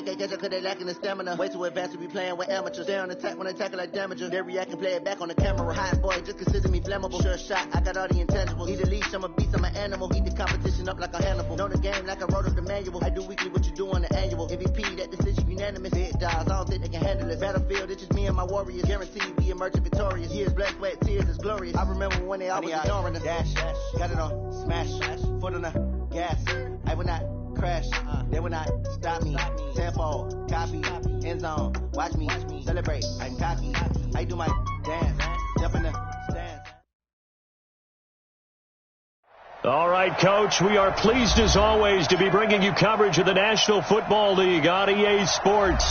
They can't catch up cause they lacking the stamina. Way too advanced to be playing with amateurs. Stay on attack when they tackle like damagers. They react and play it back on the camera. Hot boy, just consider me flammable. Sure shot, I got all the intangibles. Need a leash, I'm a beast, I'm an animal. Heat the competition up like a Hannibal. Know the game like I wrote up the manual. I do weekly what you do on the annual. MVP, that decision unanimous. Big dogs, I don't think they can handle it. Battlefield, it's just me and my warriors. Guaranteed we emerging victorious. Years, blood, sweat, tears, it's glorious. I remember when they always ignoring us. Dash, got it on, smash, foot on the gas. I will not crash, they will not stop me. Tenfold, copy, end zone, watch me celebrate. I'm cocky, I do my dance, jump in the stands. All right, Coach, we are pleased as always to be bringing you coverage of the National Football League on EA Sports.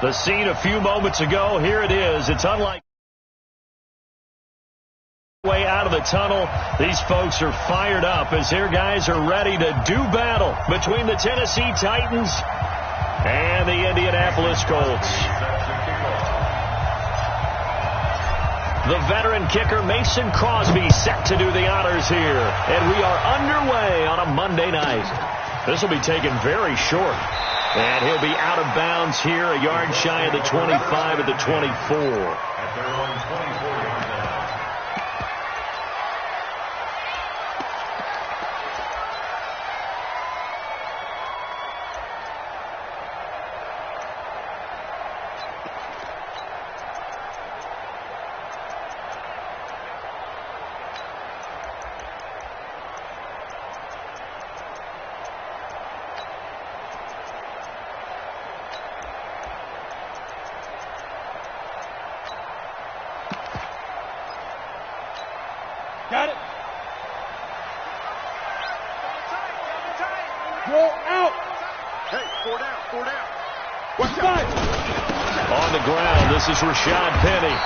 The scene a few moments ago, here it is. It's unlike way out of the tunnel. These folks are fired up as their guys are ready to do battle between the Tennessee Titans and the Indianapolis Colts. The veteran kicker Mason Crosby set to do the honors here, and we are underway on a Monday night. This will be taken very short, and he'll be out of bounds here, a yard shy of the 25 at the 24. At their own 24-yard line. Got it. Roll out. Hey, four down. Watch out. On the ground, this is Rashad Penny.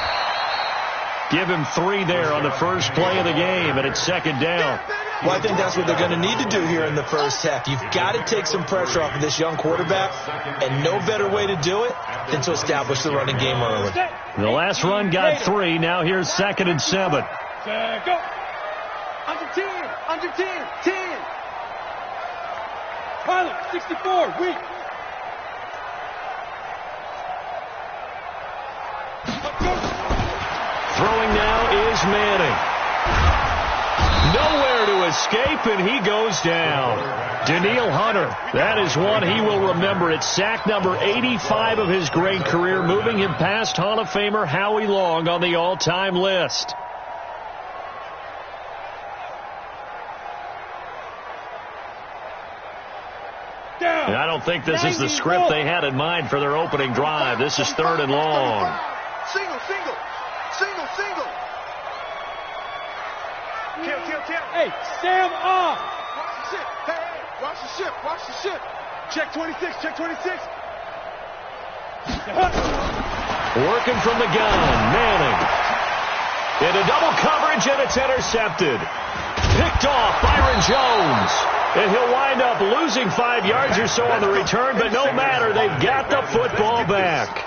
Give him 3 there on the first play of the game, and it's second down. Well, I think that's what they're going to need to do here in the first half. You've got to take some pressure off of this young quarterback, and no better way to do it than to establish the running game early. The last run got 3. Now here's 2nd and 7. Go. Under 10. Pilot, 64, weak. Throwing now is Manning. Nowhere to escape, and he goes down. Danielle Hunter, that is one he will remember. It's sack number 85 of his great career, moving him past Hall of Famer Howie Long on the all-time list. And I don't think this is the script they had in mind for their opening drive. This is 3rd and long. Single. Kill. Hey, Sam off. Watch the ship. Check 26. Working from the gun, Manning. Into double coverage, and it's intercepted. Picked off, Byron Jones. And he'll wind up losing 5 yards or so on the return, but no matter, they've got the football back.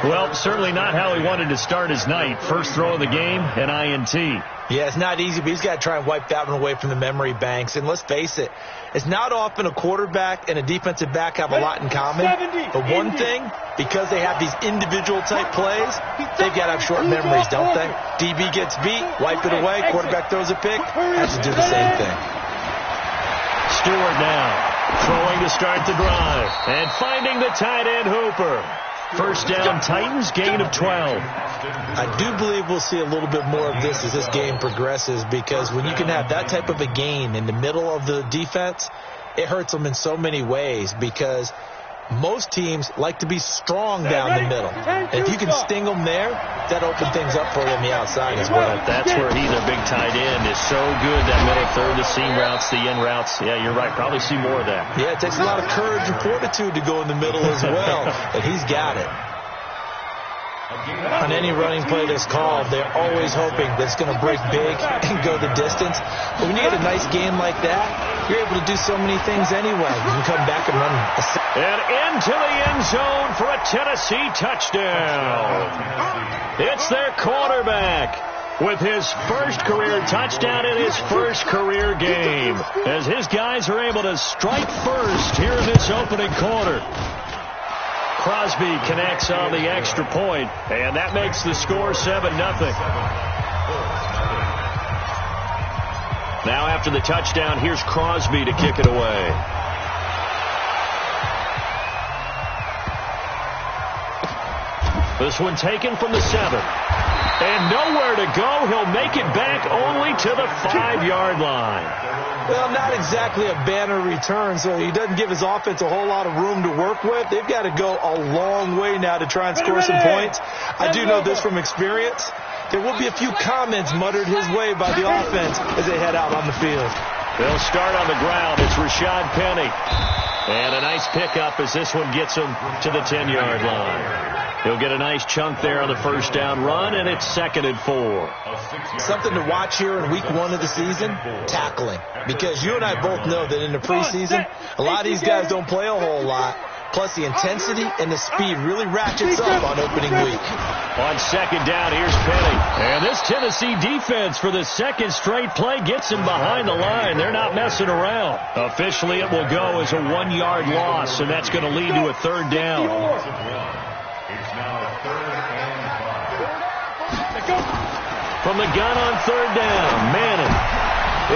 Well, certainly not how he wanted to start his night. First throw of the game, an INT. Yeah, it's not easy, but he's got to try and wipe that one away from the memory banks. And let's face it, it's not often a quarterback and a defensive back have a lot in common. But one thing, because they have these individual type plays, they've got to have short memories, don't they? DB gets beat, wipe it away, quarterback throws a pick, has to do the same thing. Stewart now throwing to start the drive and finding the tight end Hooper. First down, Titans, gain of 12. I do believe we'll see a little bit more of this as this game progresses, because when you can have that type of a gain in the middle of the defense, it hurts them in so many ways, because most teams like to be strong down the middle. And if you can sting them there, that opens things up for you on the outside as well. That's where he, their big tight end, is so good. That middle third, the seam routes, the in routes. Yeah, you're right. Probably see more of that. Yeah, it takes a lot of courage and fortitude to go in the middle as well. And he's got it. On any running play that's called, they're always hoping that it's going to break big and go the distance. But when you get a nice game like that, you're able to do so many things anyway. You can come back and run. And into the end zone for a Tennessee touchdown. It's their quarterback with his first career touchdown in his first career game, as his guys are able to strike first here in this opening quarter. Crosby connects on the extra point, and that makes the score 7-0. Now after the touchdown, here's Crosby to kick it away. This one taken from the 7. And nowhere to go. He'll make it back only to the 5-yard line. Well, not exactly a banner return, so he doesn't give his offense a whole lot of room to work with. They've got to go a long way now to try and score some points. I do know this from experience. There will be a few comments muttered his way by the offense as they head out on the field. They'll start on the ground. It's Rashad Penny. And a nice pickup as this one gets him to the 10-yard line. He'll get a nice chunk there on the first down run, and it's 2nd and 4. Something to watch here in week 1 of the season, tackling. Because you and I both know that in the preseason, a lot of these guys don't play a whole lot. Plus, the intensity and the speed really ratchets up on opening week. On 2nd down, here's Penny. And this Tennessee defense for the 2nd straight play gets him behind the line. They're not messing around. Officially, it will go as a 1-yard loss, and that's going to lead to a 3rd down. It's now 3rd and 5. From the gun on 3rd down, Manning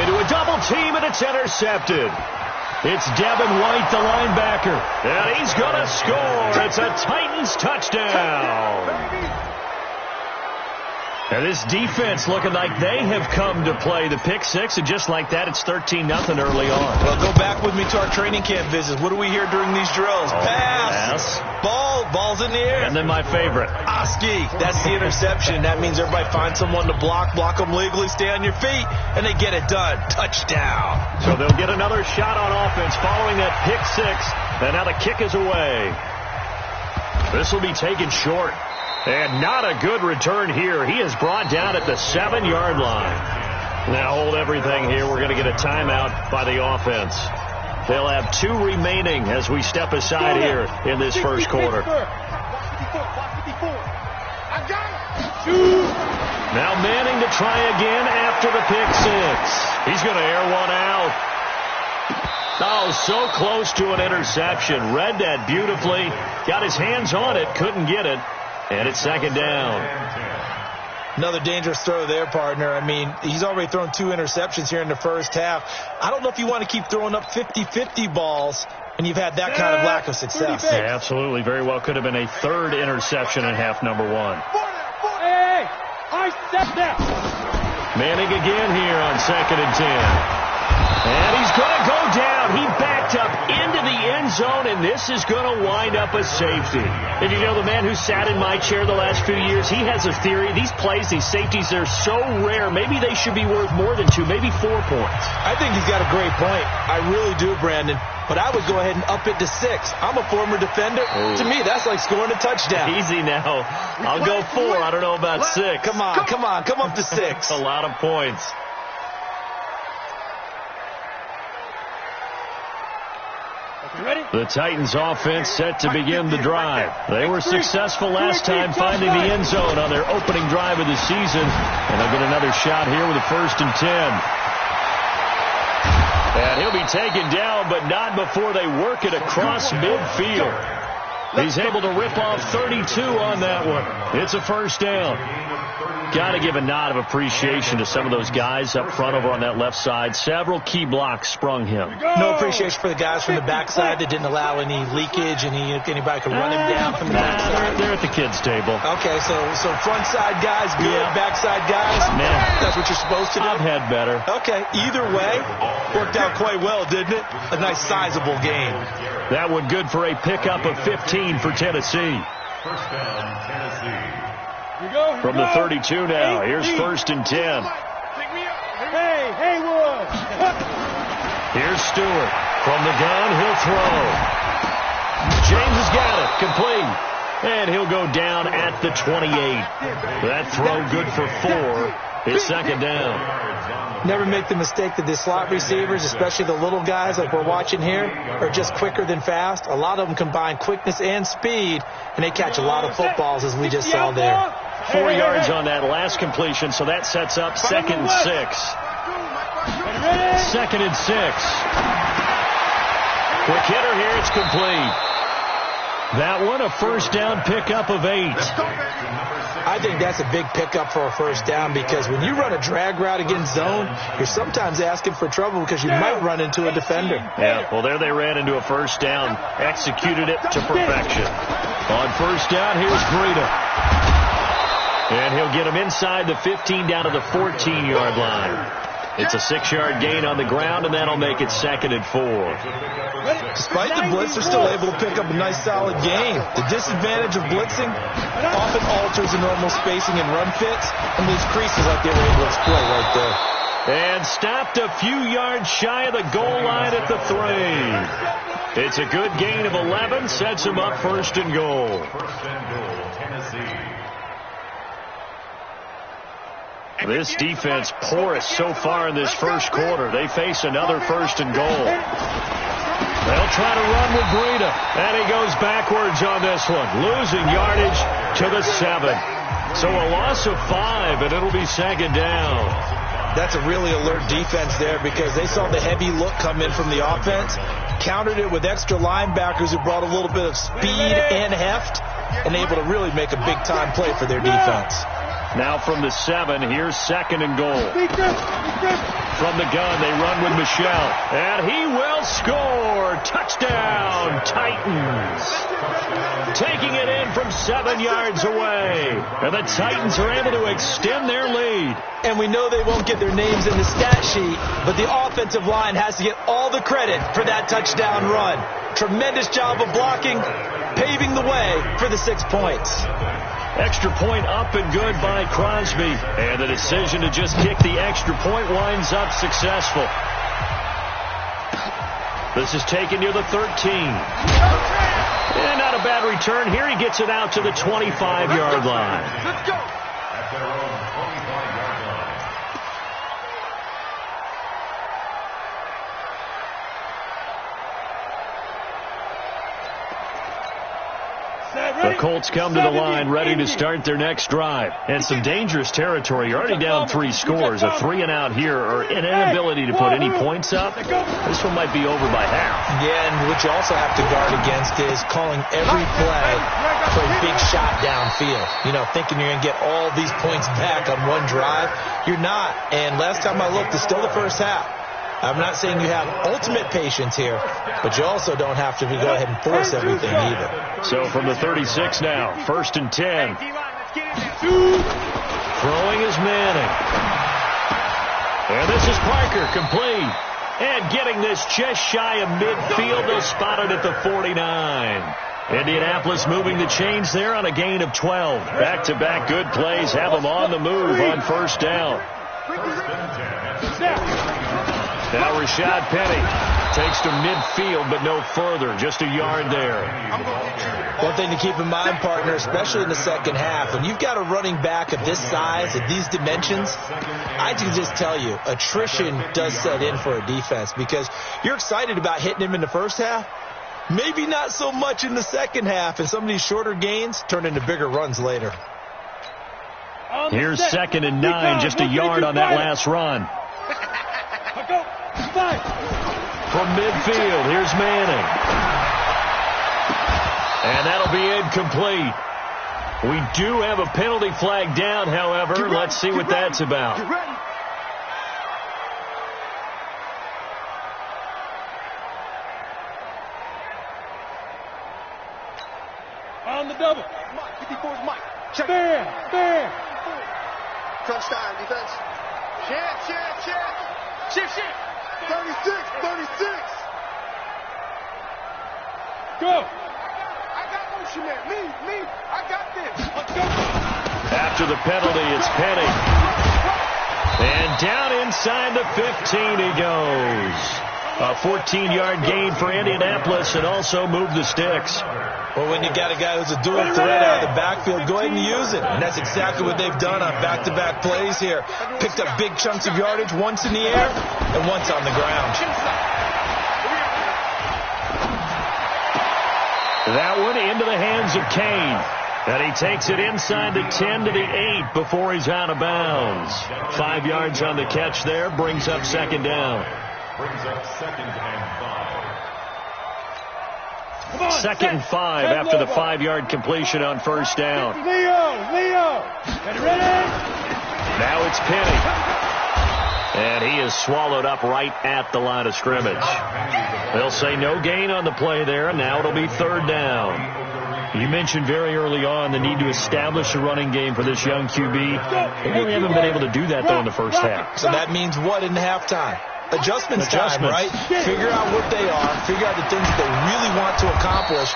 into a double team, and it's intercepted. It's Devin White, the linebacker, and he's going to score. It's a Titans touchdown. And this defense looking like they have come to play. The pick 6, and just like that, it's 13-0 early on. Well, go back with me to our training camp visits. What do we hear during these drills? Pass. Ball's in the air. And then my favorite. Oski. That's the interception. That means everybody finds someone to block them legally, stay on your feet, and they get it done. Touchdown. So they'll get another shot on offense following that pick 6, and now the kick is away. This will be taken short. And not a good return here. He is brought down at the 7-yard line. Now hold everything here. We're going to get a timeout by the offense. They'll have 2 remaining as we step aside here in this first quarter. Now Manning to try again after the pick 6. He's going to air one out. Oh, so close to an interception. Read that beautifully. Got his hands on it. Couldn't get it. And it's 2nd down. Another dangerous throw there, partner. I mean, he's already thrown 2 interceptions here in the first half. I don't know if you want to keep throwing up 50-50 balls and you've had that kind of lack of success. Yeah, absolutely. Very well could have been a 3rd interception in half number 1. Hey, I stepped out. Manning again here on 2nd and 10. And he's going to go down. He backed up into the end zone, and this is going to wind up a safety. And you know, the man who sat in my chair the last few years, he has a theory. These plays, these safeties, they're so rare. Maybe they should be worth more than 2, maybe 4 points. I think he's got a great point. I really do, Brandon. But I would go ahead and up it to 6. I'm a former defender. Ooh. To me, that's like scoring a touchdown. Easy now. I'll go 4. I don't know about 6. Come on. Come up to 6. A lot of points. The Titans offense set to begin the drive. They were successful last time finding the end zone on their opening drive of the season. And they'll get another shot here with a 1st and 10. And he'll be taken down, but not before they work it across midfield. He's able to rip off 32 on that one. It's a 1st down. Got to give a nod of appreciation to some of those guys up front over on that left side. Several key blocks sprung him. No appreciation for the guys from the backside that didn't allow any leakage, and anybody could run him down from the backside. They're at the kids' table. Okay, so front side guys good, backside guys, that's what you're supposed to do? I've had better. Okay, either way, worked out quite well, didn't it? A nice sizable game. That one good for a pickup of 15 for Tennessee. First down, Tennessee. From the 32 now. Here's 1st and 10. Hey, Haywood. Here's Stewart. From the gun, he'll throw. James has got it. Complete. And he'll go down at the 28. That throw good for 4. It's 2nd down. Never make the mistake that the slot receivers, especially the little guys like we're watching here, are just quicker than fast. A lot of them combine quickness and speed, and they catch a lot of footballs, as we just saw there. 4 yards on that last completion, so that sets up 2nd and 6. 2nd and 6. Quick hitter here, it's complete. That one, a first down pickup of 8. I think that's a big pickup for a first down because when you run a drag route against zone, you're sometimes asking for trouble because you might run into a defender. Yeah, well, there they ran into a first down, executed it to perfection. On first down, here's Breida. And he'll get him inside the 15 down to the 14-yard line. It's a 6-yard gain on the ground, and that'll make it 2nd and 4. Despite the blitz, they're still able to pick up a nice, solid gain. The disadvantage of blitzing often alters the normal spacing and run fits, and these creases like they were able to exploit right there. And stopped a few yards shy of the goal line at the 3. It's a good gain of 11, sets him up 1st and goal. 1st and goal, Tennessee. This defense porous so far in this first quarter. They face another 1st and goal. They'll try to run with Breida. And he goes backwards on this one, losing yardage to the 7. So a loss of 5, and it'll be 2nd down. That's a really alert defense there because they saw the heavy look come in from the offense, countered it with extra linebackers who brought a little bit of speed and heft, and able to really make a big-time play for their defense. Now from the 7, here's 2nd and goal. From the gun, they run with Michel. And he will score. Touchdown, Titans. Taking it in from 7 yards away. And the Titans are able to extend their lead. And we know they won't get their names in the stat sheet, but the offensive line has to get all the credit for that touchdown run. Tremendous job of blocking, paving the way for the 6 points. Extra point up and good by Crosby. And the decision to just kick the extra point winds up successful. This is taken near the 13. And not a bad return here. He gets it out to the 25-yard line. Let's go. At their own 25-yard line. The Colts come to the line ready to start their next drive. And some dangerous territory. You're already down 3 scores. A 3 and out here or an inability to put any points up. This one might be over by half. Yeah, and what you also have to guard against is calling every play for a big shot downfield. You know, thinking you're going to get all these points back on one drive. You're not. And last time I looked, it's still the first half. I'm not saying you have ultimate patience here, but you also don't have to go ahead and force everything either. So from the 36 now, 1st and 10. Throwing is Manning. And this is Parker, complete. And getting this just shy of midfield, they'll spot it at the 49. Indianapolis moving the chains there on a gain of 12. Back-to-back good plays have them on the move on 1st down. Now Rashad Penny takes to midfield, but no further. Just a yard there. One thing to keep in mind, partner, especially in the second half, when you've got a running back of this size, of these dimensions, I can just tell you, attrition does set in for a defense because you're excited about hitting him in the first half. Maybe not so much in the second half, and some of these shorter gains turn into bigger runs later. Here's 2nd and 9, just a yard on that last run. From midfield, here's Manning. And that'll be incomplete. We do have a penalty flag down, however. Let's see what that's about. On the double. Mike, 54's Mike. Check. Bam. Crunch time, defense. Shift. 36. Go. I got motion, man. Me. I got this. Let's go. After the penalty, it's Penny. And down inside the 15 he goes. A 14-yard gain for Indianapolis and also move the sticks. Well, when you got a guy who's a dual threat out of the backfield, go ahead and use it. And that's exactly what they've done on back-to-back plays here. Picked up big chunks of yardage, once in the air and once on the ground. That one into the hands of Kane. And he takes it inside the 10 to the 8 before he's out of bounds. 5 yards on the catch there, brings up 2nd down. Brings up 2nd and 5. Second and 5 after the 5-yard completion on first down. Leo. Ready? Now it's Penny. And he is swallowed up right at the line of scrimmage. They'll say no gain on the play there, and now it'll be third down. You mentioned very early on the need to establish a running game for this young QB. They really haven't been able to do that, though, in the first half. So that means what in halftime? Adjustments time, right? Figure out what they are, figure out the things that they really want to accomplish,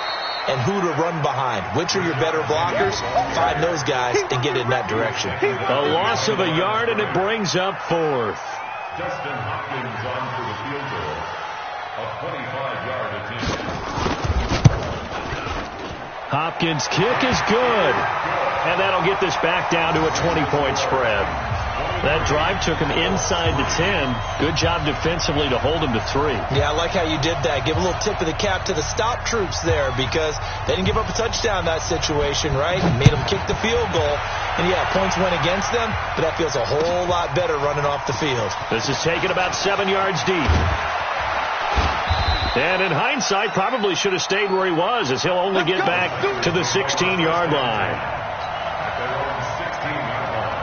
and who to run behind. Which are your better blockers? Find those guys and get in that direction. A loss of a yard, and it brings up fourth. Justin Hopkins on for the field goal. A 25-yard attempt. Hopkins' kick is good. And that'll get this back down to a 20-point spread. That drive took him inside the 10. Good job defensively to hold him to 3. Yeah, I like how you did that. Give a little tip of the cap to the stop troops there because they didn't give up a touchdown in that situation, right? Made them kick the field goal. And, yeah, points went against them, but that feels a whole lot better running off the field. This is taken about 7 yards deep. And in hindsight, probably should have stayed where he was, as he'll only get back to the 16-yard line. At their own 16-yard line.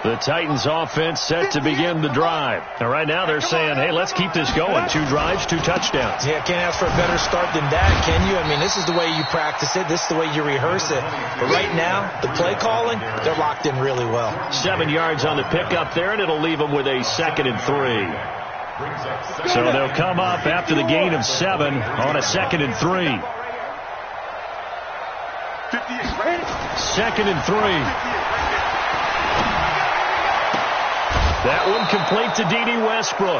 The Titans offense set to begin the drive. And right now they're saying, hey, let's keep this going. 2 drives, 2 touchdowns. Yeah, can't ask for a better start than that, can you? I mean, this is the way you practice it. This is the way you rehearse it. But right now, the play calling, they're locked in really well. 7 yards on the pickup there, and it'll leave them with a 2nd and 3. So they'll come up after the gain of 7 on a 2nd and 3. 2nd and 3. That one complete to D.D. Westbrook.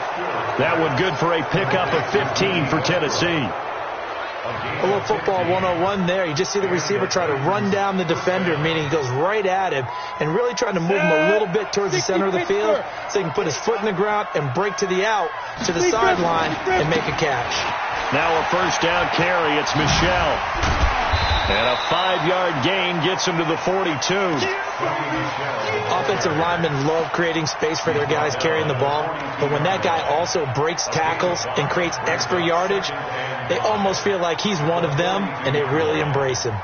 That one good for a pickup of 15 for Tennessee. A little football 101 there. You just see the receiver try to run down the defender, meaning he goes right at him and really trying to move him a little bit towards the center of the field so he can put his foot in the ground and break to the out, to the sideline, and make a catch. Now a first down carry. It's Michelle. And a 5-yard gain gets him to the 42. Offensive linemen love creating space for their guys carrying the ball, but when that guy also breaks tackles and creates extra yardage, they almost feel like he's one of them, and they really embrace him.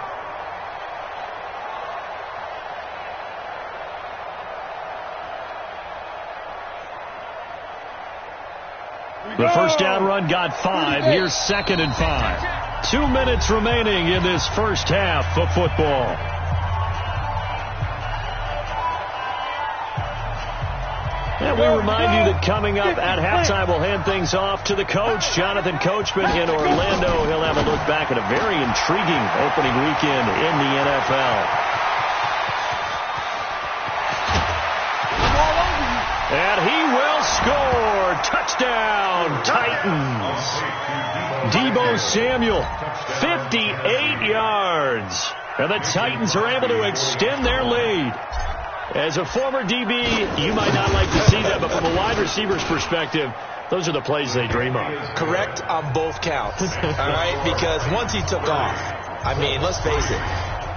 The first down run got 5. Here's 2nd and 5. 2 minutes remaining in this first half of football. And we remind you that coming up at halftime, we'll hand things off to the coach, Jonathan Coachman in Orlando. He'll have a look back at a very intriguing opening weekend in the NFL. And he will score. Touchdown, Titans. Deebo Samuel, 58 yards. And the Titans are able to extend their lead. As a former DB, you might not like to see that, but from a wide receiver's perspective, those are the plays they dream of. Correct on both counts, all right? Because once he took off, I mean, let's face it,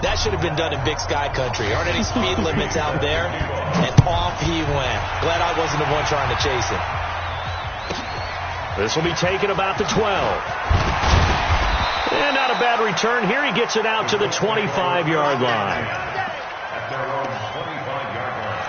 that should have been done in Big Sky country. Aren't any speed limits out there? And off he went. Glad I wasn't the one trying to chase him. This will be taken about the 12. And not a bad return here. He gets it out to the 25-yard line. At their own 25-yard line.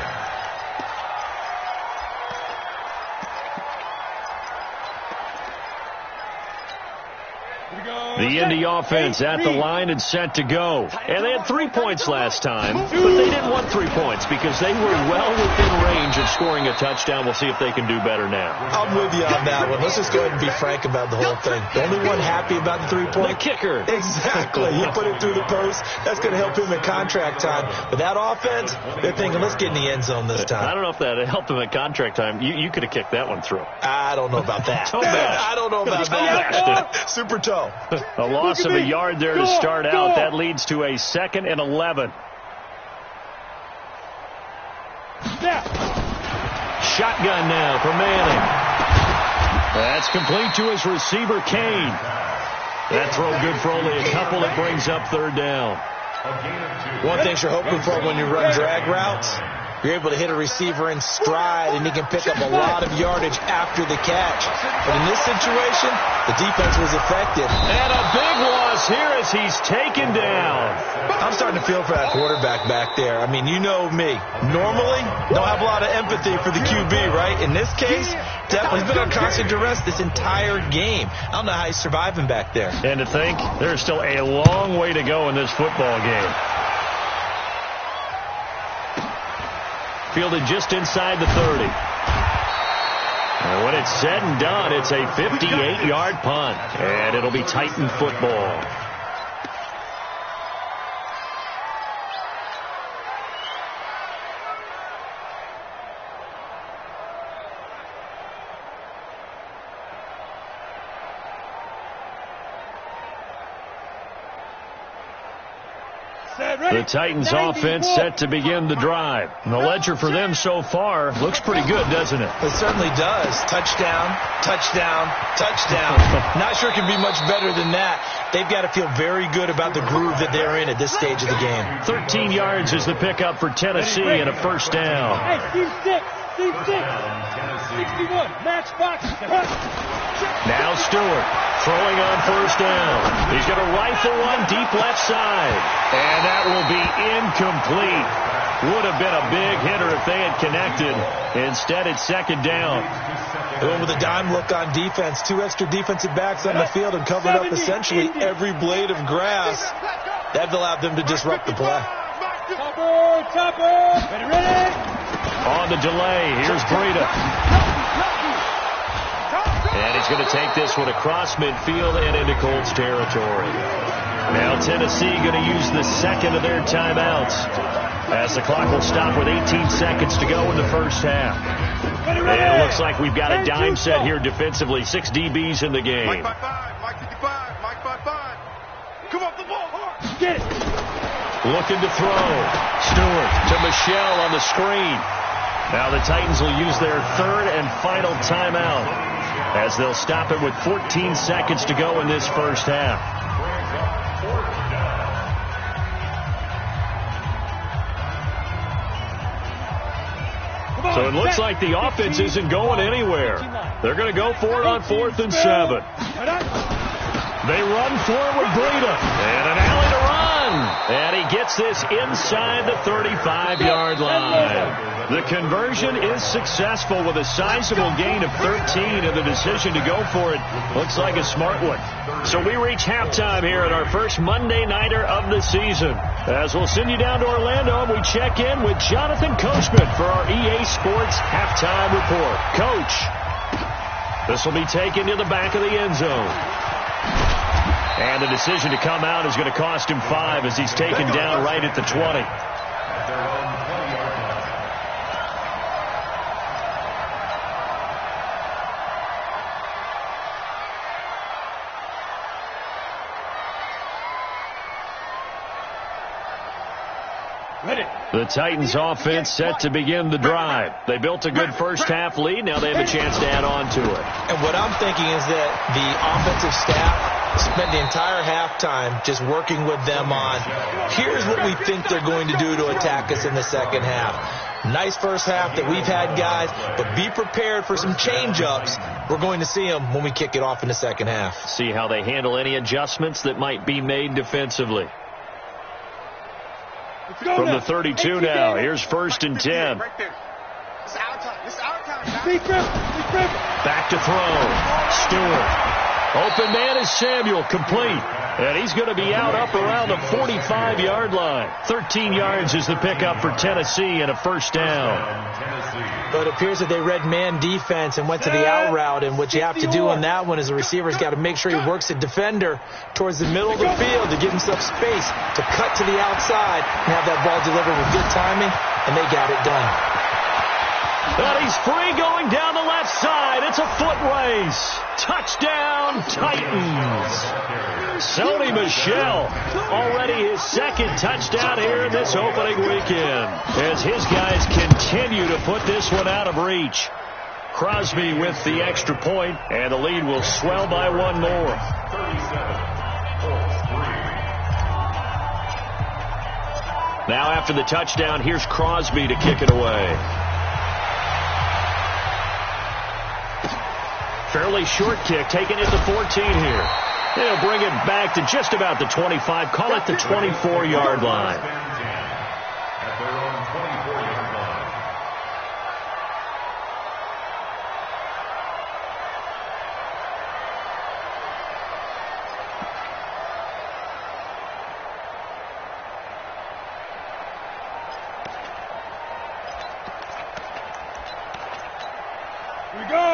The Indy offense at the line and set to go. And they had 3 points last time, but they didn't want 3 points because they were well within range of scoring a touchdown. We'll see if they can do better now. I'm with you on that one. Let's just go ahead and be frank about the whole thing. The only one happy about the 3-point? The kicker. Exactly. He put it through the post. That's going to help him in contract time. But that offense, they're thinking, let's get in the end zone this time. I don't know if that helped him at contract time. You could have kicked that one through. I don't know about that. I don't know about that. Super toe. A loss of a yard there to start out. That leads to a 2nd and 11. Shotgun now for Manning. That's complete to his receiver, Kane. That throw good for only a couple. That brings up third down. One thing you're hoping for when you run drag routes, you're able to hit a receiver in stride, and he can pick up a lot of yardage after the catch. But in this situation, the defense was effective. And a big loss here as he's taken down. I'm starting to feel for that quarterback back there. I mean, you know me. Normally, don't have a lot of empathy for the QB, right? In this case, definitely he's been on constant duress this entire game. I don't know how he's surviving back there. And to think, there's still a long way to go in this football game. Fielded just inside the 30. And when it's said and done, it's a 58-yard punt. And it'll be Titan football. The Titans offense set to begin the drive. And the ledger for them so far looks pretty good, doesn't it? It certainly does. Touchdown, touchdown, touchdown. Not sure it can be much better than that. They've got to feel very good about the groove that they're in at this stage of the game. 13 yards is the pickup for Tennessee and a first down. Hey, Steve 61, match box. Now Stewart throwing on first down. He's going to rifle one deep left side. And that will be incomplete. Would have been a big hitter if they had connected. Instead, it's second down. Going with a dime look on defense. 2 extra defensive backs on the field and covered up essentially every blade of grass. That allowed them to disrupt the play. Topper. Ready? On the delay, here's Breida. And he's going to take this one across midfield and into Colts territory. Now Tennessee going to use the second of their timeouts as the clock will stop with 18 seconds to go in the first half. And it looks like we've got a dime set here defensively. 6 DBs in the game. Mike 5-5, Mike 55, Mike 5-5. Come off the ball hard. Get it. Looking to throw. Stewart to Michelle on the screen. Now the Titans will use their third and final timeout as they'll stop it with 14 seconds to go in this first half. So it looks like the offense isn't going anywhere. They're going to go for it on 4th and 7. They run for it with Breida. And an alley to run. And he gets this inside the 35-yard line. The conversion is successful with a sizable gain of 13, and the decision to go for it looks like a smart one. So we reach halftime here at our first Monday Nighter of the season. As we'll send you down to Orlando, and we check in with Jonathan Coachman for our EA Sports Halftime Report. Coach, this will be taken to the back of the end zone. And the decision to come out is going to cost him 5 as he's taken down right at the 20. The Titans offense set to begin the drive. They built a good first half lead. Now they have a chance to add on to it. And what I'm thinking is that the offensive staff spent the entire halftime just working with them on, here's what we think they're going to do to attack us in the second half. Nice first half that we've had, guys, but be prepared for some change-ups. We're going to see them when we kick it off in the second half. See how they handle any adjustments that might be made defensively. From the 32 now, here's 1st and 10. Right there. It's our time. It's our time. Back to throw. Stewart. Open man is Samuel, complete. And he's going to be out up around the 45-yard line. 13 yards is the pickup for Tennessee and a first down. But it appears that they read man defense and went to the out route. And what you have to do on that one is the receiver's got to make sure he works the defender towards the middle of the field to give himself space to cut to the outside and have that ball delivered with good timing, and they got it done. And he's free going down the left side. It's a foot race. Touchdown, Titans. Sony Michel, already his second touchdown here in this opening weekend, as his guys continue to put this one out of reach. Crosby with the extra point, and the lead will swell by 1 more. Now after the touchdown, here's Crosby to kick it away. Fairly short kick, taking it to 14 here. They'll bring it back to just about the 25, call it the 24-yard line. At their own 24-yard line.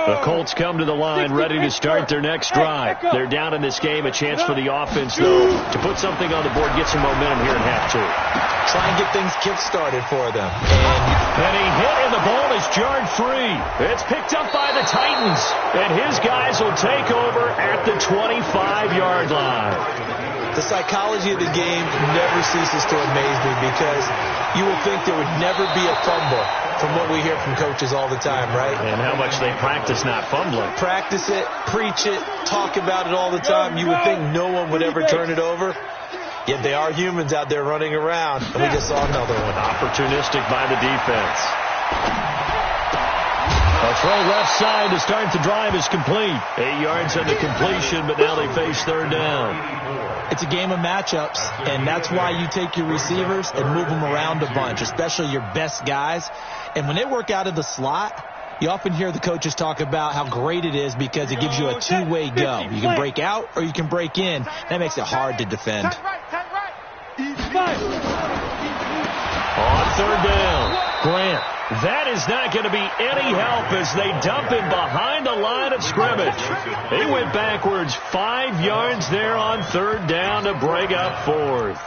The Colts come to the line ready to start their next drive. They're down in this game. A chance for the offense, though, to put something on the board, get some momentum here in half two. Try and get things kick-started for them. And he hit, and the ball is jarred free. It's picked up by the Titans, and his guys will take over at the 25-yard line. The psychology of the game never ceases to amaze me because you will think there would never be a fumble from what we hear from coaches all the time, right? And how much they practice not fumbling. Practice it, preach it, talk about it all the time. You would think no one would ever turn it over. Yet they are humans out there running around, and we just saw another one. Opportunistic by the defense. A throw left side to start the drive is complete. 8 yards on the completion, but now they face third down. It's a game of matchups, and that's why you take your receivers and move them around a bunch, especially your best guys. And when they work out of the slot, you often hear the coaches talk about how great it is because it gives you a two-way go. You can break out or you can break in. That makes it hard to defend. On third down, Grant. That is not going to be any help as they dump him behind the line of scrimmage. They went backwards 5 yards there on third down to bring up fourth.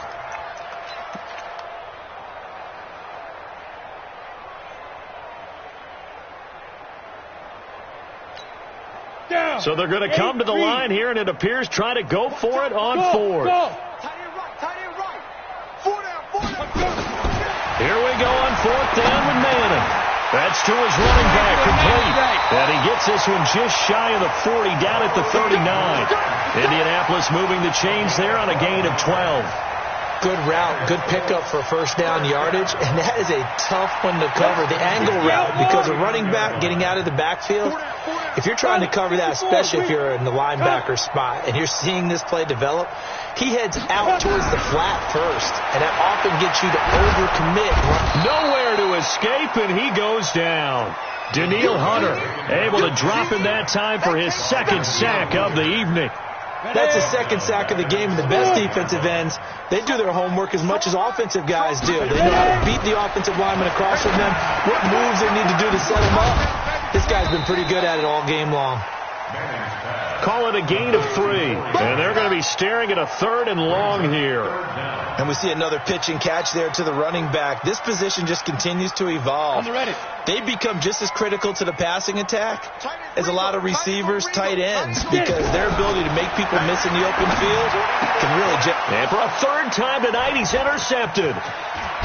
So they're going to come to the line here, and it appears try to go for it on fourth. Here we go on fourth down with Manning. That's to his running back, complete. And he gets this one just shy of the 40, down at the 39. Indianapolis moving the chains there on a gain of 12. Good route, good pickup for first down yardage, and that is a tough one to cover. The angle route, because a running back getting out of the backfield, if you're trying to cover that, especially if you're in the linebacker spot, and you're seeing this play develop, he heads out towards the flat first, and that often gets you to overcommit. Nowhere to escape, and he goes down. Daniil Hunter able to drop him that time for his second sack of the evening. That's the second sack of the game, and the best defensive ends, they do their homework as much as offensive guys do. They know how to beat the offensive lineman across from them, what moves they need to do to set them up. This guy's been pretty good at it all game long. Call it a gain of 3, and they're going to be staring at a third and long here. And we see another pitch and catch there to the running back. This position just continues to evolve. They become just as critical to the passing attack as a lot of receivers, tight ends, because their ability to make people miss in the open field can really... And for a third time tonight, he's intercepted.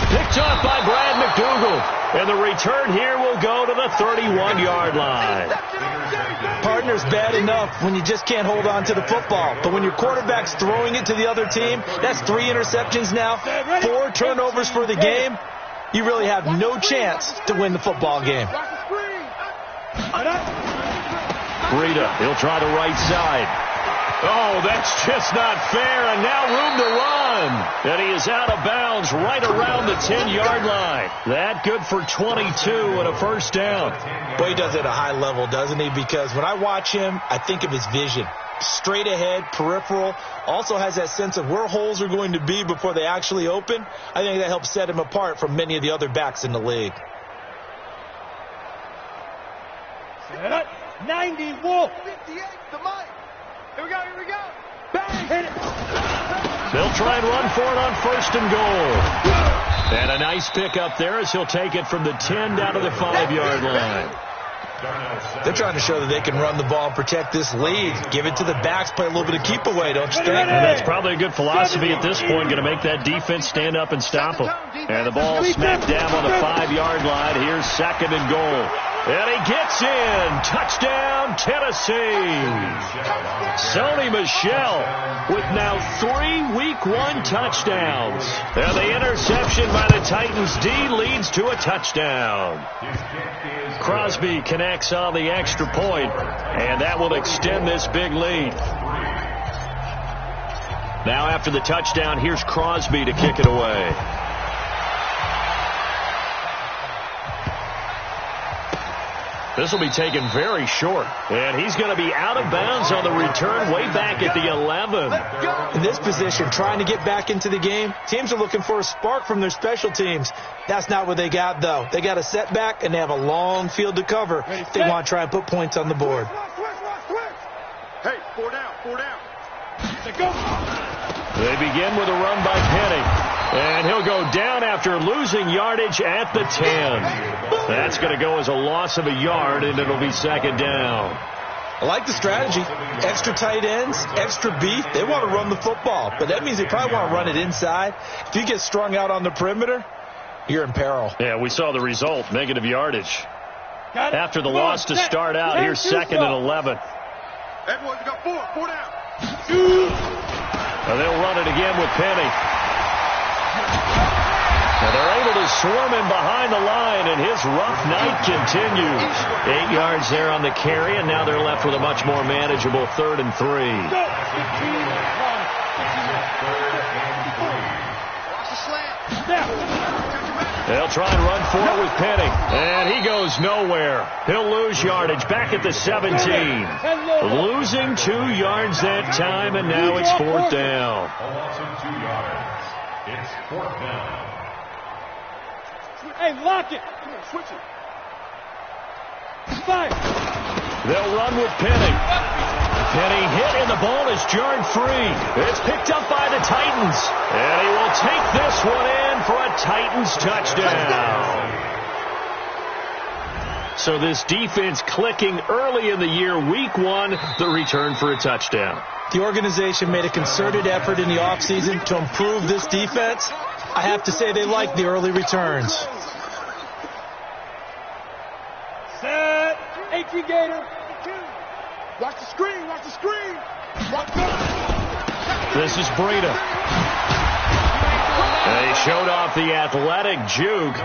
Picked off by Brad McDougal. And the return here will go to the 31-yard line. Partner's bad enough when you just can't hold on to the football. But when your quarterback's throwing it to the other team, that's 3 interceptions now, 4 turnovers for the game. You really have no chance to win the football game. Breida, he'll try the right side. Oh, that's just not fair, and now room to run. And he is out of bounds right around the 10-yard line. That good for 22 and a first down. Boy, he does it at a high level, doesn't he? Because when I watch him, I think of his vision. Straight ahead, peripheral, also has that sense of where holes are going to be before they actually open. I think that helps set him apart from many of the other backs in the league. 90 Wolf. 58 to Mike. Here we go. Bang. Hit it. They'll try and run for it on first and goal. And a nice pickup there as he'll take it from the 10 down to the 5-yard line. They're trying to show that they can run the ball and protect this lead. Give it to the backs, play a little bit of keep away, don't you think? And that's probably a good philosophy at this point, going to make that defense stand up and stop them. And the ball smacked down on the 5-yard line. Here's second and goal. And he gets in. Touchdown, Tennessee. Sony Michel with now 3 Week 1 touchdowns. And the interception by the Titans D leads to a touchdown. Crosby connects on the extra point, and that will extend this big lead. Now after the touchdown, here's Crosby to kick it away. This will be taken very short, and he's going to be out of bounds on the return way back at the 11. In this position, trying to get back into the game, teams are looking for a spark from their special teams. That's not what they got, though. They got a setback, and they have a long field to cover if they want to try and put points on the board. Hey, 4 down, 4 down. They begin with a run by Penny, and he'll go down after losing yardage at the 10. That's going to go as a loss of a yard, and it'll be second down. I like the strategy. Extra tight ends, extra beef. They want to run the football, but that means they probably want to run it inside. If you get strung out on the perimeter, you're in peril. Yeah, we saw the result, negative yardage. After the loss to start out, here's second and 11. Everyone's got 4 down. And they'll run it again with Penny. And they're able to swarm him behind the line, and his rough night continues. 8 yards there on the carry, and now they're left with a much more manageable 3rd and 3. They'll try and run for it with Penny, and he goes nowhere. He'll lose yardage back at the 17. Losing 2 yards that time, and now it's 4th down. A loss of 2 yards. It's 4th down. Hey, lock it. Come on, switch it. Fire. They'll run with Penny. Penny hit, and the ball is jarred free. It's picked up by the Titans, and he will take this one in for a Titans touchdown. So this defense clicking early in the year, Week 1, the return for a touchdown. The organization made a concerted effort in the offseason to improve this defense. I have to say they like the early returns. Set. 18 Gator. Watch the screen, watch the screen. This is Breida. They showed off the athletic juke.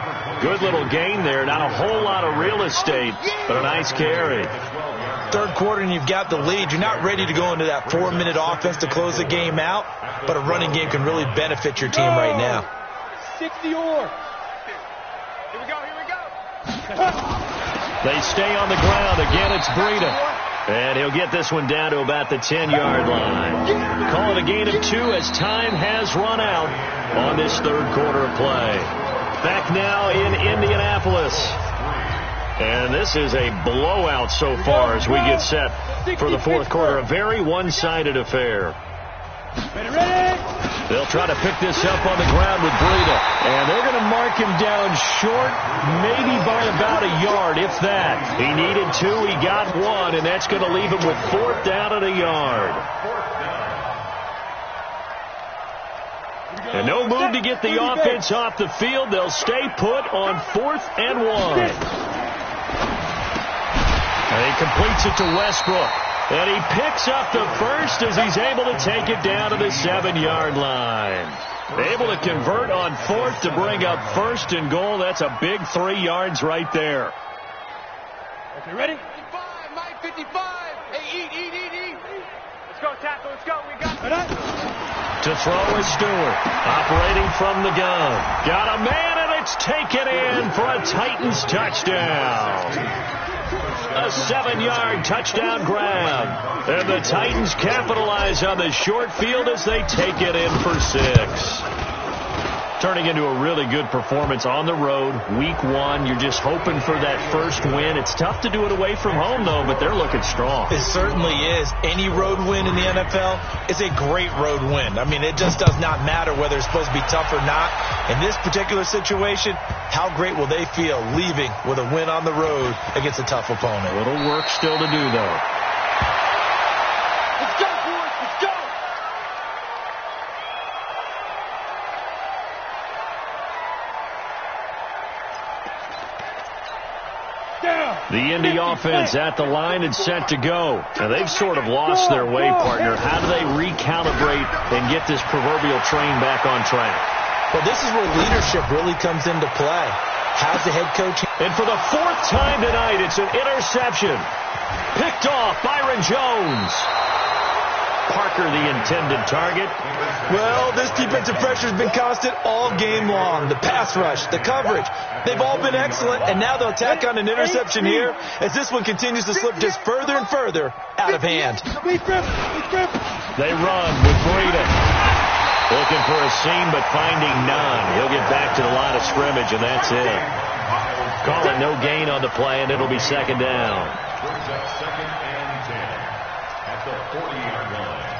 Good little gain there. Not a whole lot of real estate, but a nice carry. 3rd quarter and you've got the lead. You're not ready to go into that 4-minute offense to close the game out, but a running game can really benefit your team right now. 60 or. Here we go, here we go. They stay on the ground. Again, it's Breida. And he'll get this one down to about the 10-yard line. Call it a gain of 2 as time has run out on this 3rd quarter of play. Back now in Indianapolis. And this is a blowout so far as we get set for the 4th quarter. A very one-sided affair. Ready. They'll try to pick this up on the ground with Breida. And they're going to mark him down short, maybe by about a yard, if that. He needed 2, he got 1, and that's going to leave him with 4th down at a yard. And no move to get the offense off the field. They'll stay put on 4th and 1. And he completes it to Westbrook. And he picks up the first as he's able to take it down to the 7-yard line. Able to convert on 4th to bring up 1st and goal. That's a big 3 yards right there. Okay, ready? 55, Mike, 55. Hey, eat. Let's go, tackle, let's go. We got it. To throw is Stewart. Operating from the gun. Got a man, and it's taken in for a Titans touchdown. A 7-yard touchdown grab. And the Titans capitalize on the short field as they take it in for 6. Turning into a really good performance on the road. Week 1, you're just hoping for that first win. It's tough to do it away from home, though, but they're looking strong. It certainly is. Any road win in the NFL is a great road win. I mean, it just does not matter whether it's supposed to be tough or not. In this particular situation, how great will they feel leaving with a win on the road against a tough opponent? A little work still to do, though. Let's go, boys, let's go. Down. The Indy offense at the line and set to go. Now, they've sort of lost their way, partner. How do they recalibrate and get this proverbial train back on track? Well, this is where leadership really comes into play. How's the head coach? And for the fourth time tonight, it's an interception. Picked off Byron Jones. Parker, the intended target. Well, this defensive pressure has been constant all game long. The pass rush, the coverage, they've all been excellent, and now they'll tack on an interception here as this one continues to slip just further and further out of hand. They run with Breida. Looking for a seam, but finding none. He'll get back to the line of scrimmage, and that's it. Call it no gain on the play, and it'll be second down. Second and 10 at the 40-yard line.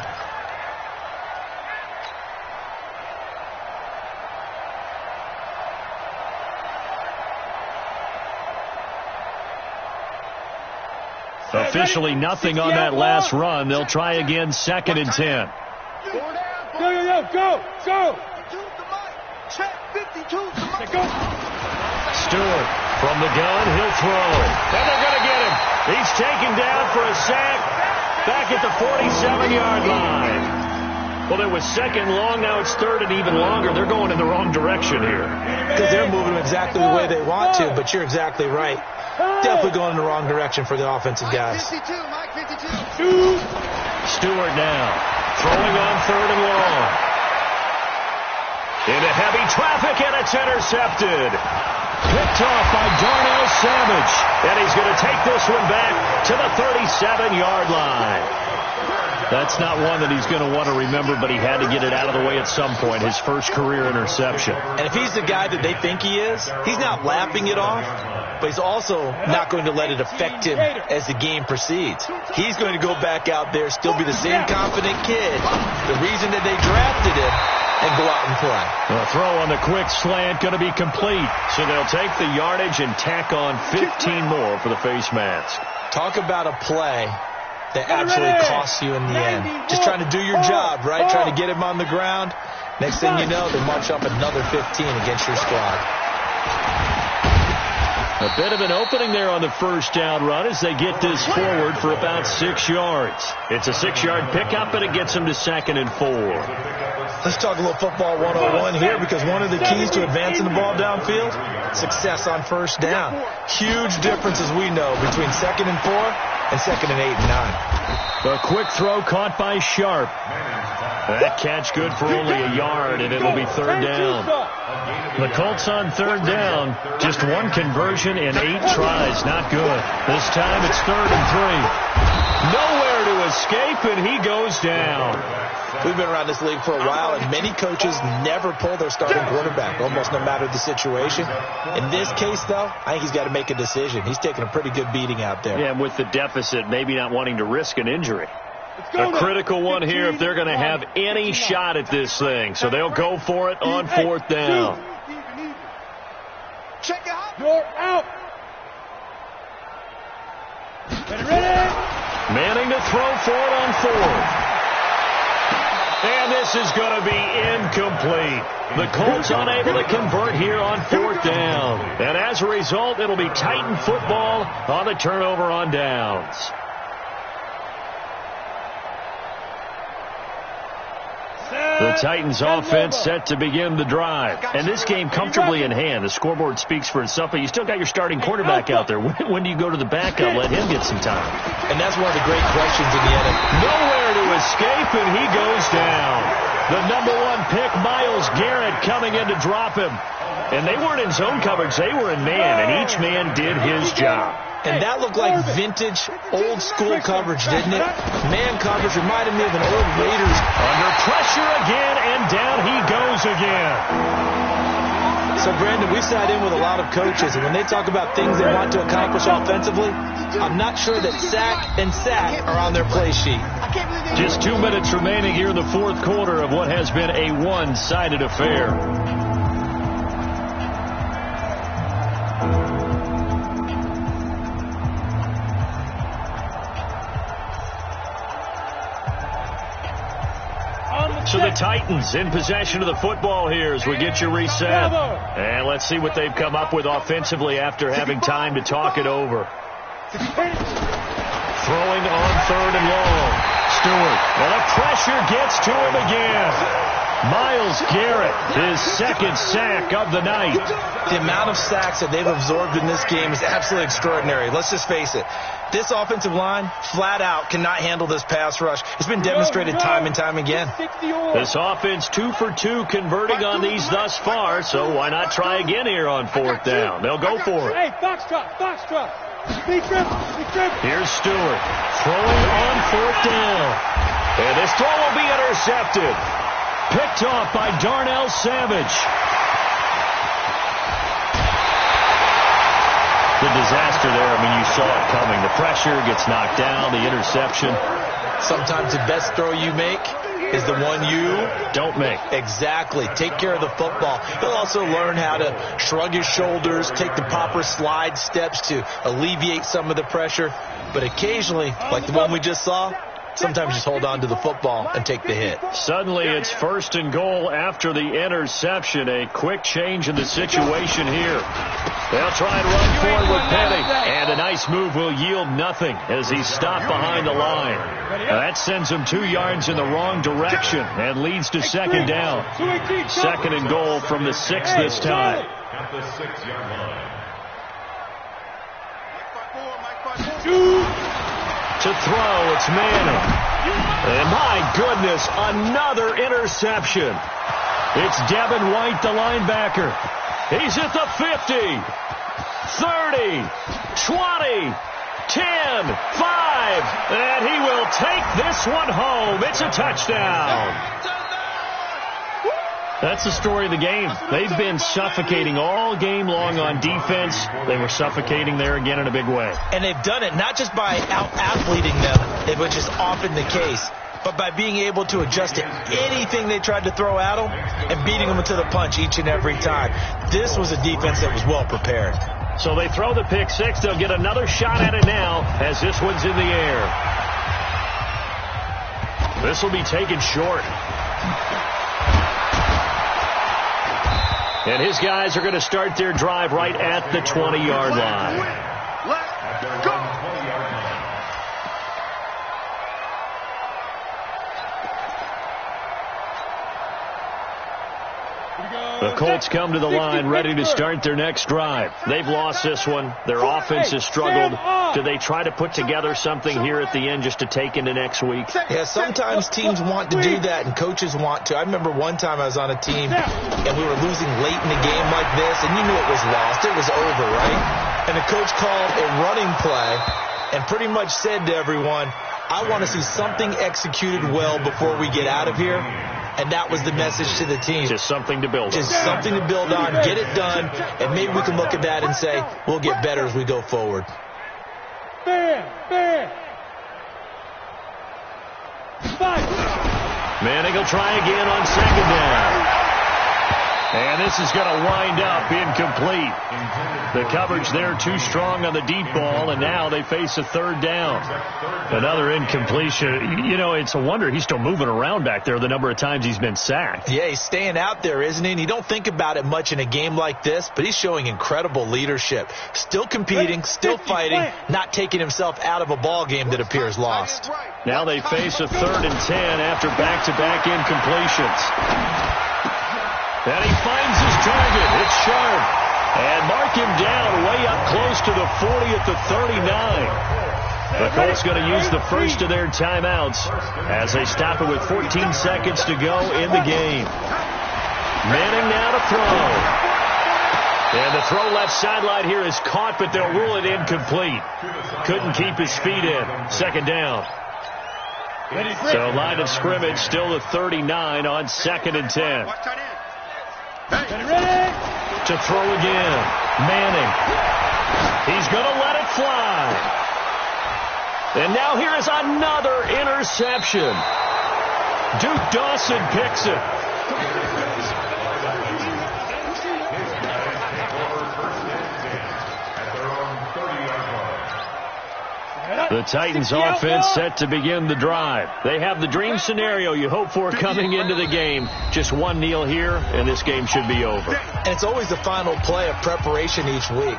Officially nothing on that last run. They'll try again, second and 10. Go. Stewart from the gun. He'll throw. And they're going to get him. He's taken down for a sack back at the 47-yard line. Well, it was second long. Now it's third and even longer. They're going in the wrong direction here. Because they're moving exactly the way they want to, but you're exactly right. Definitely going in the wrong direction for the offensive guys. Stewart now throwing on third and long. Into heavy traffic, and it's intercepted. Picked off by Darnell Savage. And he's going to take this one back to the 37-yard line. That's not one that he's going to want to remember, but he had to get it out of the way at some point, his first career interception. And if he's the guy that they think he is, he's not laughing it off, but he's also not going to let it affect him as the game proceeds. He's going to go back out there, still be the same confident kid, the reason that they drafted him, and go out and play. The throw on the quick slant going to be complete, so they'll take the yardage and tack on 15 more for the face mask. Talk about a play that actually costs you in the end. Just trying to do your job, right? Trying to get him on the ground. Next thing you know, they march up another 15 against your squad. A bit of an opening there on the first down run as they get this forward for about 6 yards. It's a 6-yard pickup, and it gets them to second and 4. Let's talk a little football 101 here, because one of the keys to advancing the ball downfield, success on first down. Huge difference, as we know, between second and 4 and second and 8 and 9. A quick throw caught by Sharp. That catch good for only a yard, and it'll be third down. The Colts on third down, just one conversion in 8 tries. Not good. This time it's third and 3. Nowhere to escape, and he goes down. We've been around this league for a while, and many coaches never pull their starting quarterback, almost no matter the situation. In this case, though, I think he's got to make a decision. He's taking a pretty good beating out there. Yeah, and with the deficit, maybe not wanting to risk an injury. A critical one here if they're going to have any shot at this thing. So they'll go for it on fourth down. Check out. You're out. Ready? Manning to throw for it on fourth. And this is going to be incomplete. The Colts unable to convert here on fourth down. And as a result, it'll be Titan football on the turnover on downs. The Titans offense set to begin the drive. And this game comfortably in hand. The scoreboard speaks for itself, but you still got your starting quarterback out there. When do you go to the backup? Let him get some time. And that's one of the great questions in the NFL. Nowhere to escape, and he goes down. The number 1 pick, Myles Garrett, coming in to drop him. And they weren't in zone coverage. They were in man, and each man did his job. And that looked like vintage, old-school coverage, didn't it? Man coverage reminded me of an old Raiders. Under pressure again, and down he goes again. So, Brandon, we sat in with a lot of coaches, and when they talk about things they want to accomplish offensively, I'm not sure that sack and sack are on their play sheet. Just 2 minutes remaining here in the fourth quarter of what has been a one-sided affair. So the Titans in possession of the football here as we get you reset. And let's see what they've come up with offensively after having time to talk it over. Throwing on 3rd and long. Stewart. And the pressure gets to him again. Myles Garrett, his 2nd sack of the night. The amount of sacks that they've absorbed in this game is absolutely extraordinary. Let's just face it. This offensive line, flat out, cannot handle this pass rush. It's been demonstrated time and time again. This offense 2 for 2 converting on these thus far, so why not try again here on 4th down? They'll go for it. Hey, foxtrot. Speed trip. Here's Stewart throwing on 4th down. And this throw will be intercepted. Picked off by Darnell Savage. The disaster there. I mean, you saw it coming. The pressure gets knocked down, the interception. Sometimes the best throw you make is the one you don't make. Exactly. Take care of the football. He'll also learn how to shrug his shoulders, take the proper slide steps to alleviate some of the pressure. But occasionally, like the one we just saw, sometimes just hold on to the football and take the hit. Suddenly it's 1st and goal after the interception. A quick change in the situation here. They'll try and run forward with Penny. And a nice move will yield nothing as he's stopped behind the line. That sends him 2 yards in the wrong direction and leads to 2nd down. 2nd and goal from the 6 this time. At the 6-yard line. To throw, it's Manning. And my goodness, another interception. It's Devin White, the linebacker. He's at the 50, 30, 20, 10, 5, and he will take this one home. It's a touchdown. That's the story of the game. They've been suffocating all game long on defense. They were suffocating there again in a big way. And they've done it not just by out-athleting them, which is often the case, but by being able to adjust to anything they tried to throw at them and beating them to the punch each and every time. This was a defense that was well prepared. So they throw the pick 6. They'll get another shot at it now as this one's in the air. This will be taken short. And his guys are going to start their drive right at the 20-yard line. Let's go. The Colts come to the line ready to start their next drive. They've lost this one. Their offense has struggled. Do they try to put together something here at the end just to take into next week? Yeah, sometimes teams want to do that and coaches want to. I remember one time I was on a team and we were losing late in a game like this and you knew it was lost. It was over, right? And the coach called a running play and pretty much said to everyone, I want to see something executed well before we get out of here. And that was the message to the team. Just something to build on. Just something to build on, get it done, and maybe we can look at that and say, we'll get better as we go forward. Manning will try again on 2nd down. And this is going to wind up incomplete. The coverage there too strong on the deep ball, and now they face a 3rd down. Another incompletion. You know, it's a wonder he's still moving around back there the number of times he's been sacked. Yeah, he's staying out there, isn't he? And you don't think about it much in a game like this, but he's showing incredible leadership. Still competing, still fighting, not taking himself out of a ball game that appears lost. Now they face a 3rd and 10 after back-to-back incompletions. And he finds his target. It's Sharp. And mark him down way up close to the 40 at the 39. The Colts going to use the first of their timeouts as they stop it with 14 seconds to go in the game. Manning now to throw. And the throw left sideline here is caught, but they'll rule it incomplete. Couldn't keep his feet in. 2nd down. So line of scrimmage still the 39 on 2nd and 10. To throw again. Manning. He's going to let it fly. And now here is another interception. Duke Dawson picks it. The Titans offense set to begin the drive. They have the dream scenario you hope for coming into the game. Just one kneel here, and this game should be over. And it's always the final play of preparation each week.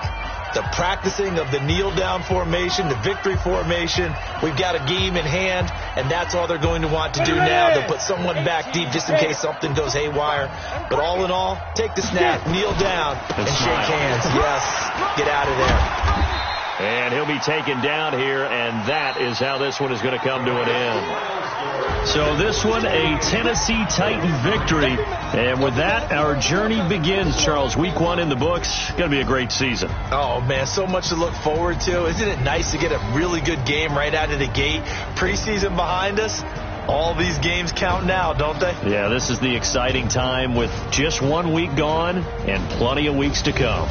the practicing of the kneel-down formation, the victory formation. We've got a game in hand, and that's all they're going to want to do now. They'll put someone back deep just in case something goes haywire. But all in all, take the snap, kneel down, and shake hands. Yes, get out of there. And he'll be taken down here, and that is how this one is going to come to an end. So this one, a Tennessee Titan victory. And with that, our journey begins, Charles. Week 1 in the books. Going to be a great season. Oh, man, so much to look forward to. Isn't it nice to get a really good game right out of the gate? Preseason behind us. All these games count now, don't they? Yeah, this is the exciting time with just 1 week gone and plenty of weeks to come.